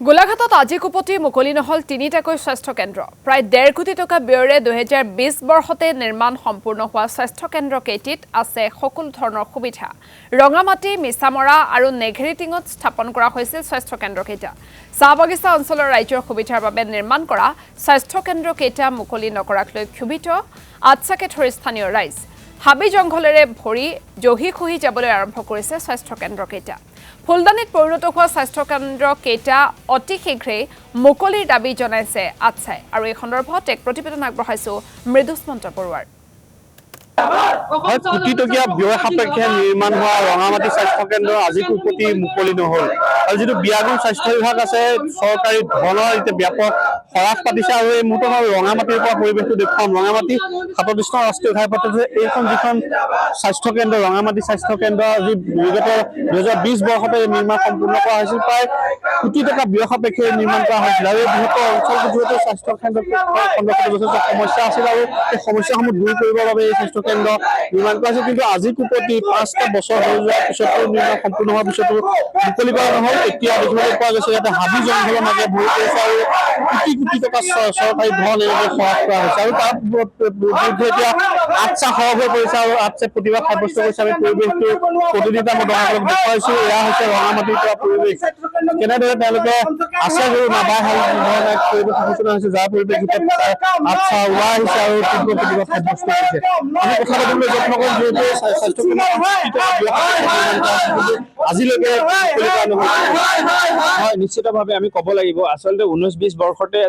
গোলাঘাটত আজি কুপতি মুকলি নহল তিনিটাকৈ স্বাস্থ্য কেন্দ্ৰ প্ৰায় 1.5 কোটি টকা ব্যয়েৰে 2020 বৰ্ষতে নিৰ্মাণ সম্পূৰ্ণ হোৱা স্বাস্থ্য কেন্দ্ৰ কেইটিত আছে সকলো ধৰণৰ সুবিধা ৰঙামাটি মিছামৰা আৰু নেঘেৰিটিঙত স্থাপন কৰা হৈছিল স্বাস্থ্য কেন্দ্ৰ কেইটা চাহ বাগিচা অঞ্চলৰ ৰাজ্যৰ সুবিধাৰ বাবে নিৰ্মাণ কৰা স্বাস্থ্য কেন্দ্ৰ কেইটা মুকলি নকৰাক লৈ ক্ষুভিত আটছাকে ধৰি স্থানীয় ৰাইজ হাবি জংঘলেৰে ভৰি জহি খুহি যাবলৈ আৰম্ভ কৰিছে স্বাস্থ্য কেন্দ্ৰ কেইটা ফুলদানিত পৰিণত হোৱা স্বাস্থ্য কেন্দ্ৰ কেইটা অতি শীঘ্ৰেই মুকলিৰ দাবী জনাইছে আটছাই আৰু এই সন্দৰ্ভত এক প্ৰতিবেদন আগবঢ়াইছো মৃদুস্মন্ত বৰুৱাৰ কোটিটকীয়া ব্যয় সাপেক্ষে নিৰ্মাণ হোৱা ৰঙামাটি স্বাস্থ্য কেন্দ্ৰ আজি কুপতি মুকলি নহল আৰু যিটো বিয়াগুণ স্বাস্থ্য বিভাগ আছে চৰকাৰী ধনৰ এতিয়া ব্যাপক হ্ৰাস পাতিছে আৰু এই মুহূৰ্তত ৰঙামাটিৰ পৰা পৰিৱেশটো দেখুৱাম ৰঙামাটি 27 ৰাষ্ট্ৰীয় ঘাইপথ এইখন যিখন স্বাস্থ্য কেন্দ্ৰ ৰঙামাটি স্বাস্থ্য কেন্দ্ৰ আজি বিগত 2020 বৰ্ষতে নিৰ্মাণ সম্পূৰ্ণ কৰা হৈছিল প্ৰায় কোটি টকা ব্যয় সাপেক্ষে নিৰ্মাণ কৰা হৈছিল আৰু এই বৃহত্তৰ অঞ্চলটোত যিহেতু স্বাস্থ্য কেন্দ্ৰ সন্দৰ্ভত যথেষ্ট সমস্যা আছিল আৰু এই সমস্যাসমূহ দূৰ কৰিবৰ বাবে এই স্বাস্থ্য কেন্দ্ৰ নিৰ্মাণ কৰা হৈছিল কিন্তু আজি কুপতি 5টা বছৰ হৈ যোৱাৰ পিছতো নিৰ্মাণ সম্পূৰ্ণ হোৱাৰ পিছতো মুকলি কৰা নহল এতিয়া দেখিবলৈ পোৱা গৈছে ইয়াতে হাবি জংঘলৰ মাজে ভৰি পৰিছে আৰু কোটি টকা চৰকাৰী ধন এনেকৈ খৰচ কৰা হৈছে আৰু তাৰ বিৰুদ্ধে এতিয়া আটছা সৰব হৈ পৰিছে আৰু আটছে প্ৰতিবাদ সাব্যস্ত কৰিছে আমি পৰিৱেশটো প্ৰতিনিধিতা মই দৰ্শকক দেখুৱাইছো এয়া হৈছে ৰঙামাটিৰ পৰা পৰিৱেশ কেনেদৰে তেওঁলোকে আছে গৰু নাবাহাল ধৰণে পৰিৱেশ সচেতন হৈছে যাৰ পৰিপ্ৰেক্ষিতত আটছা ওলাই আহিছে আৰু তীব্ৰ প্ৰতিবাদ সাব্যস্ত কৰিছে আমি কথা পাতিবলৈ যত্ন কৰিম যিহেতু স্বাস্থ্য আজিলৈকে হয় নিশ্চিতভাৱে আমি ক'ব লাগিব আচলতে 19-20 বৰ্ষতে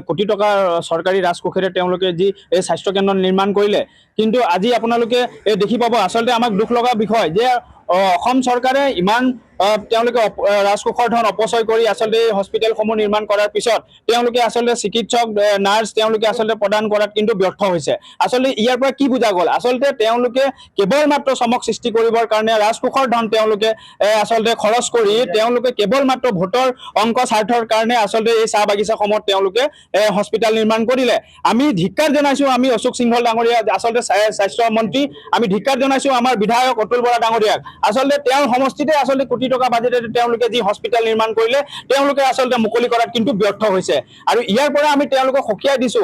কোটি টকা চৰকাৰী ৰাজকোষেৰে তেওঁলোকে যি এই স্বাস্থ্য কেন্দ্ৰ নিৰ্মাণ কৰিলে কিন্তু আজি আপোনালোকে দেখি পাব আচলতে আমাক দুখ লগা বিষয় যে অসম চৰকাৰে ইমান তেওঁলোকে ৰাজকোষৰ ধন অপচয় কৰি আচলতে হস্পিটেলসমূহ নিৰ্মাণ কৰাৰ পিছত তেওঁলোকে আচলতে চিকিৎসক নাৰ্ছ তেওঁলোকে আচলতে প্ৰদান কৰাত কিন্তু ব্যৰ্থ হৈছে আচলতে ইয়াৰ পৰা কি বুজা গ'ল আচলতে তেওঁলোকে কেৱল মাত্ৰ চমক সৃষ্টি কৰিবৰ কাৰণে ৰাজকোষৰ ধন তেওঁলোকে আচলতে খৰচ কৰি তেওঁলোকে কেৱল মাত্ৰ ভোটৰ অংক স্বাৰ্থৰ কাৰণে আচলতে এই চাহ বাগিচাসমূহত তেওঁলোকে হস্পিটেল নিৰ্মাণ কৰিলে আমি ধিক্কাৰ জনাইছো আমি অশোক সিংহল ডাঙৰীয়া আচলতে স্বাস্থ্য মন্ত্ৰী আমি ধিক্কাৰ জনাইছো আমাৰ বিধায়ক অতুল বৰা ডাঙৰীয়াক আচলতে তেওঁৰ সমষ্টিতে আচলতে কোটি টকা বাজেটেৰে তেওঁলোকে যি হস্পিটেল নিৰ্মাণ কৰিলে তেওঁলোকে আচলতে মুকলি কৰাত কিন্তু ব্যৰ্থ হৈছে আৰু ইয়াৰ পৰা আমি তেওঁলোকক সকিয়াই দিছো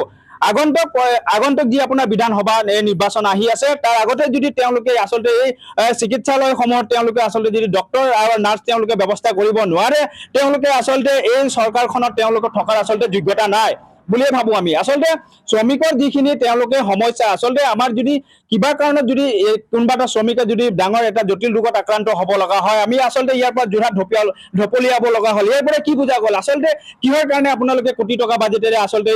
আগন্তুক যি আপোনাৰ বিধানসভা নিৰ্বাচন আহি আছে তাৰ আগতে যদি তেওঁলোকে আচলতে এই চিকিৎসালয়সমূহত তেওঁলোকে আচলতে যদি ডক্টৰ আৰু নাৰ্ছ তেওঁলোকে ব্যৱস্থা কৰিব নোৱাৰে তেওঁলোকে আচলতে এই চৰকাৰখনত তেওঁলোকৰ থকাৰ আচলতে যোগ্যতা নাই বুলিয়ে ভাবো আমি আচলতে শ্ৰমিকৰ যিখিনি তেওঁলোকে সমস্যা আচলতে আমাৰ যদি কিবা কাৰণত যদি কোনোবা এটা শ্ৰমিকে যদি ডাঙৰ এটা জটিল ৰোগত আক্ৰান্ত হ'ব লগা হয় আমি আচলতে ইয়াৰ পৰা যোৰহাট ঢপলিয়াব লগা হ'ল ইয়াৰ পৰা কি বুজা গ'ল আচলতে কিহৰ কাৰণে আপোনালোকে কোটি টকা বাজেটেৰে আচলতে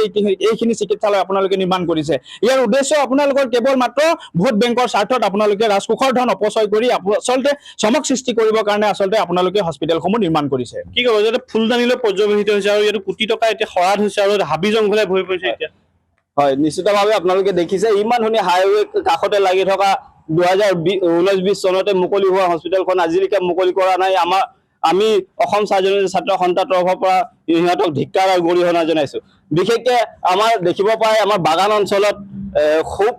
এইখিনি চিকিৎসালয় আপোনালোকে নিৰ্মাণ কৰিছে ইয়াৰ উদ্দেশ্য আপোনালোকৰ কেৱল মাত্ৰ ভোট বেংকৰ স্বাৰ্থত আপোনালোকে ৰাজকোষৰ ধন অপচয় কৰি আচলতে চমক সৃষ্টি কৰিবৰ কাৰণে আচলতে আপোনালোকে হস্পিটেলসমূহ নিৰ্মাণ কৰিছে কি ক'ব যে ফুলদানিলৈ পৰ্যবেক্ষিত হৈছে আৰু ইয়াত কোটি টকা এতিয়া খৰাদ হৈছে আৰু হাবি জংঘলে ভৰি পৰিছে এতিয়া হয় নিশ্চিতভাৱে আপোনালোকে দেখিছে ইমান ধুনীয়া হাইৱে কাষতে লাগি থকা 2019-20 চনতে মুকলি হোৱা হস্পিটেলখন আজিলৈকে মুকলি কৰা নাই আমি অসম স্বাধীনতা ছাত্ৰ সন্থাৰ তৰফৰ পৰা ইহঁতক ধিক্কাৰ আৰু গৰিহণা জনাইছো বিশেষকৈ আমাৰ দেখিব পায় আমাৰ বাগান অঞ্চলত খুব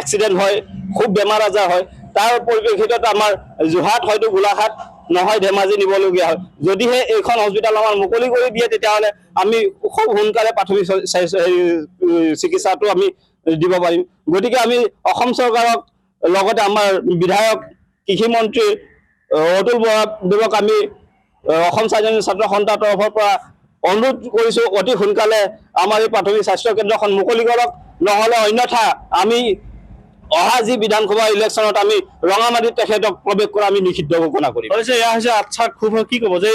এক্সিডেণ্ট হয় খুব বেমাৰ আজাৰ হয় তাৰ পৰিপ্ৰেক্ষিতত আমাৰ যোৰহাট হয়তো গোলাঘাট নহয় ধেমাজি নিবলগীয়া হয় যদিহে এইখন হস্পিটেল আমাৰ মুকলি কৰি দিয়ে তেতিয়াহ'লে আমি খুব সোনকালে প্ৰাথমিক চিকিৎসাটো আমি দিব পাৰিম গতিকে আমি অসম চৰকাৰক লগতে আমাৰ বিধায়ক কৃষি মন্ত্ৰী অতুল বৰাক আমি অসম স্বাধীনতা ছাত্ৰ সন্থাৰ তৰফৰ পৰা অনুৰোধ কৰিছো অতি সোনকালে আমাৰ এই প্ৰাথমিক স্বাস্থ্য কেন্দ্ৰখন মুকলি কৰক নহ'লে অন্যথা আমি অহা যি বিধানসভা ইলেকশ্যনত আমি ৰঙামাটিত তেখেতক প্ৰৱেশ কৰা আমি নিষিদ্ধ ঘোষণা কৰিম এয়া হৈছে আচ্ছা খুব কি ক'ব যে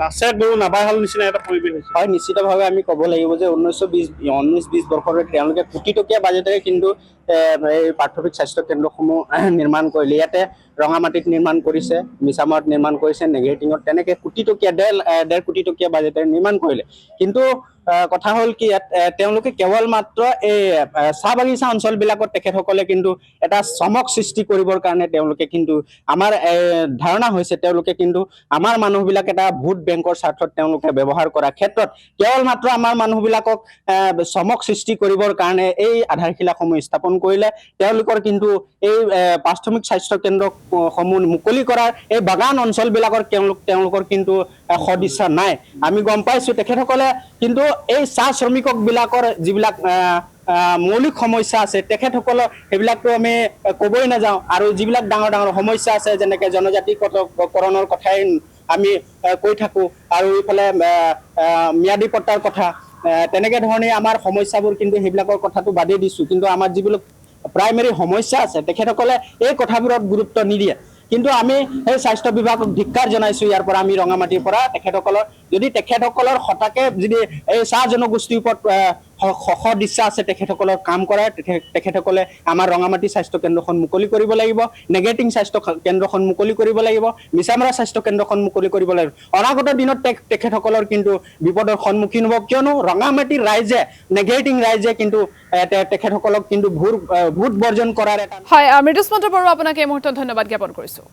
আছে গৰু নাবাহাল নিচিনা এটা পৰিৱেশ হৈছে হয় নিশ্চিতভাৱে আমি ক'ব লাগিব যে 19-20 বৰ্ষৰে তেওঁলোকে কোটি টকীয়া বাজেটেৰে কিন্তু এই প্ৰাথমিক স্বাস্থ্য কেন্দ্ৰসমূহ নিৰ্মাণ কৰিলে ইয়াতে ৰঙামাটিত নিৰ্মাণ কৰিছে মিছামাৰত নিৰ্মাণ কৰিছে নেঘেৰিটিঙত তেনেকৈ কোটি টকীয়া 1.5 কোটি টকীয়া বাজেটেৰে নিৰ্মাণ কৰিলে কিন্তু কথা হ'ল কি তেওঁলোকে কেৱল মাত্ৰ এই চাহ বাগিচা অঞ্চলবিলাকত তেখেতসকলে কিন্তু এটা চমক সৃষ্টি কৰিবৰ কাৰণে তেওঁলোকে কিন্তু আমাৰ ধাৰণা হৈছে তেওঁলোকে কিন্তু আমাৰ মানুহবিলাক এটা ভোট বেংকৰ স্বাৰ্থত তেওঁলোকে ব্যৱহাৰ কৰাৰ ক্ষেত্ৰত কেৱল মাত্ৰ আমাৰ মানুহবিলাকক চমক সৃষ্টি কৰিবৰ কাৰণে এই আধাৰশিলাসমূহ স্থাপন কৰিলে তেওঁলোকৰ কিন্তু এই প্ৰাথমিক স্বাস্থ্য কেন্দ্ৰসমূহ মুকলি কৰাৰ এই বাগান অঞ্চলবিলাকৰ তেওঁলোকৰ কিন্তু সদিচ্ছা নাই আমি গম পাইছোঁ তেখেতসকলে কিন্তু এই চাহ শ্ৰমিকবিলাকৰ যিবিলাক মৌলিক সমস্যা আছে তেখেতসকলৰ সেইবিলাকতো আমি ক'বই নাযাওঁ আৰু যিবিলাক ডাঙৰ ডাঙৰ সমস্যা আছে যেনেকৈ জনজাতিকৰণৰ কথাই আমি কৈ থাকোঁ আৰু এইফালে ম্যাদী পট্টাৰ কথা তেনেকৈ ধৰণে আমাৰ সমস্যাবোৰ কিন্তু সেইবিলাকৰ কথাটো বাদেই দিছোঁ কিন্তু আমাৰ যিবিলাক প্ৰাইমেৰী সমস্যা আছে তেখেতসকলে এই কথাবোৰত গুৰুত্ব নিদিয়ে কিন্তু আমি সেই স্বাস্থ্য বিভাগক ধিক্কাৰ জনাইছোঁ ইয়াৰ পৰা আমি ৰঙামাটিৰ পৰা তেখেতসকলৰ যদি তেখেতসকলৰ হঠাতে যদি এই চাহ জনগোষ্ঠীৰ ওপৰত সদিচ্ছা আছে তেখেতসকলৰ কাম কৰে তেখেতসকলে আমাৰ ৰঙামাটি স্বাস্থ্য কেন্দ্ৰখন মুকলি কৰিব লাগিব নেগেটিং স্বাস্থ্য কেন্দ্ৰখন মুকলি কৰিব লাগিব মিছামৰা স্বাস্থ্য কেন্দ্ৰখন মুকলি কৰিব লাগিব অনাগত দিনত তেখেতসকলৰ কিন্তু বিপদৰ সন্মুখীন হ'ব কিয়নো ৰঙামাটিৰ ৰাইজে নেগেটিং ৰাইজে কিন্তু তেখেতসকলক কিন্তু ভোট বৰ্জন কৰাৰ এটা হয় মৃদুস্মন্ত বৰুৱা আপোনাক এই মুহূৰ্তত ধন্যবাদ জ্ঞাপন কৰিছোঁ